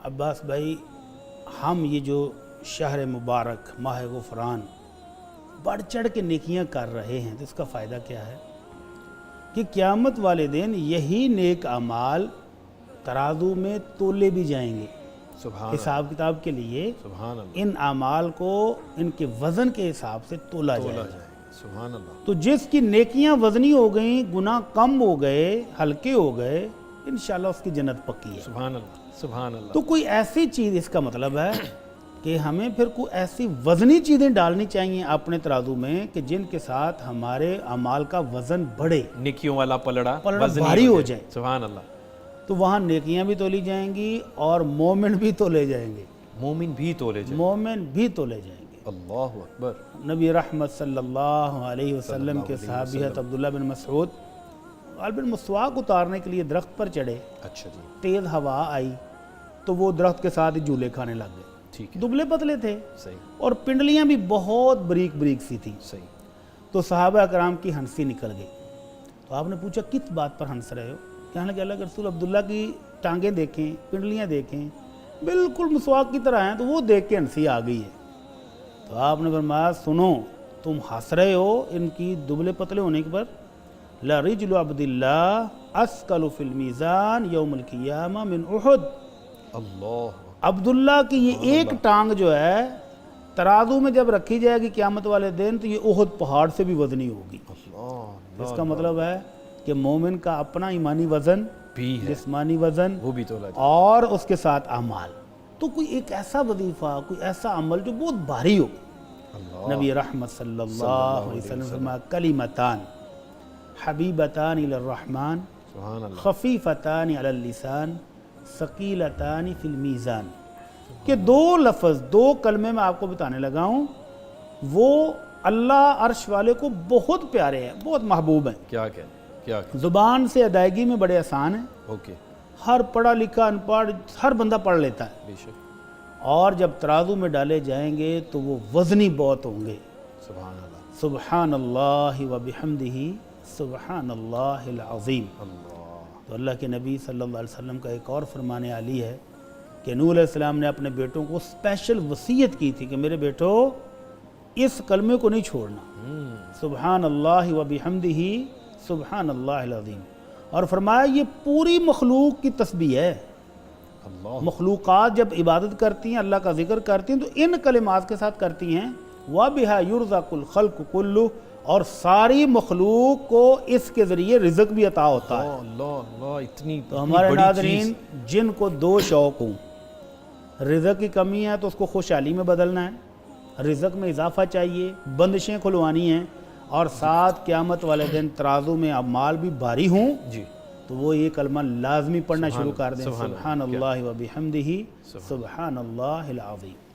عباس بھائی، ہم یہ جو شہر مبارک ماہ غفران بڑھ چڑھ کے نیکیاں کر رہے ہیں تو اس کا فائدہ کیا ہے کہ قیامت والے دن یہی نیک اعمال ترازو میں تولے بھی جائیں گے۔ سبحان حساب کتاب کے لیے سبحان اللہ، ان اعمال کو ان کے وزن کے حساب سے تولا جائے گا۔ سبحان اللہ، تو جس کی نیکیاں وزنی ہو گئیں، گناہ کم ہو گئے، ہلکے ہو گئے، انشاءاللہ اس کی جنت پکی ہے۔ سبحان اللہ، سبحان اللہ۔ تو کوئی ایسی چیز، اس کا مطلب ہے کہ ہمیں پھر کوئی ایسی وزنی چیزیں ڈالنی چاہیے اپنے ترازو میں کہ جن کے ساتھ ہمارے اعمال کا وزن بڑھے، نیکیوں والا پلڑا وزنی بھاری ہو جائے۔ سبحان اللہ۔ تو وہاں نیکیاں بھی تولی جائیں گی اور مومن بھی تولے جائیں گے، مومن بھی تولے جائیں۔ مومن بھی تولے جائیں گے۔ اللہ اکبر۔ نبی رحمت صلی اللہ علیہ وسلم کے صحابی حضرت عبداللہ بن مسعود غالباً مسواک اتارنے کے لیے درخت پر چڑھے، اچھا جی، تیز ہوا آئی تو وہ درخت کے ساتھ ہی جھولے کھانے لگ گئے۔ ٹھیک ہے، دبلے پتلے تھے صحیح اور پنڈلیاں بھی بہت بریک بریک سی تھی۔ صحیح۔ تو صحابہ کرام کی ہنسی نکل گئی۔ تو آپ نے پوچھا کس بات پر ہنس رہے ہو؟ کہنے لگے اللہ کے رسول، عبداللہ کی ٹانگیں دیکھیں، پنڈلیاں دیکھیں، بالکل مسواک کی طرح ہیں، تو وہ دیکھ کے ہنسی آ گئی ہے۔ تو آپ نے فرمایا سنو، تم ہنس رہے ہو ان کی دبلے پتلے ہونے کے پر، لَرِجْلُ عَبْدِ اللَّهِ أَثْقَلُ فِي الْمِيزَانِ يَوْمَ الْقِيَامَةِ مِنْ اُحُدٍ۔ اللہ عبداللہ کی یہ ایک ٹانگ جو ہے ترازو میں جب رکھی جائے گی قیامت والے دن تو یہ احد پہاڑ سے بھی وزنی ہوگی۔ اللہ، اس کا مطلب ہے کہ مومن کا اپنا ایمانی وزن بھی ہے، جسمانی وزن وہ بھی تولا جائے۔ اور اس کے ساتھ اعمال، تو کوئی ایک ایسا وظیفہ، کوئی ایسا عمل جو بہت بھاری ہو۔ اللہ، نبی رحمت صلی اللہ علیہ وسلم فرمایا کلمتان حبیبتان الی الرحمن سبحان اللہ، خفیفتان علی اللسان ثقیلتان فی المیزان، کہ دو لفظ، دو کلمے میں آپ کو بتانے لگا ہوں، وہ اللہ عرش والے کو بہت پیارے ہیں، بہت محبوب ہیں۔ کیا کہ کیا کہ زبان سے ادائیگی میں بڑے آسان ہیں، اوکے، ہر پڑھا لکھا ان پڑھ ہر بندہ پڑھ لیتا ہے، بے شک، اور جب ترازو میں ڈالے جائیں گے تو وہ وزنی بہت ہوں گے۔ سبحان اللہ، سبحان اللہ و بحمدہ سبحان اللہ العظیم۔ اللہ، تو اللہ کے نبی صلی اللہ علیہ وسلم کا ایک اور فرمان عالی ہے کہ نوح علیہ السلام نے اپنے بیٹوں کو اسپیشل وصیت کی تھی کہ میرے بیٹو اس کلمے کو نہیں چھوڑنا، سبحان اللہ و بحمدہ سبحان اللہ العظیم، اور فرمایا یہ پوری مخلوق کی تسبیح ہے۔ اللہ، مخلوقات جب عبادت کرتی ہیں، اللہ کا ذکر کرتی ہیں تو ان کلمات کے ساتھ کرتی ہیں، وَبِهَا يُرْزَقُ الْخَلْقُ كُلُّهُ، اور ساری مخلوق کو اس کے ذریعے رزق بھی عطا ہوتا ہے۔ اللہ، اللہ، اتنی تو ہمارے بڑی ناظرین چیز۔ جن کو دو شوق ہوں، رزق کی کمی ہے تو اس کو خوشحالی میں بدلنا ہے، رزق میں اضافہ چاہیے، بندشیں کھلوانی ہیں، اور ساتھ قیامت والے دن ترازو میں اعمال بھی بھاری ہوں، جی، تو وہ یہ کلمہ لازمی پڑھنا شروع کر دیں، سبحان سبحان اللہ، اللہ و بحمدہ سبحان اللہ العظیم۔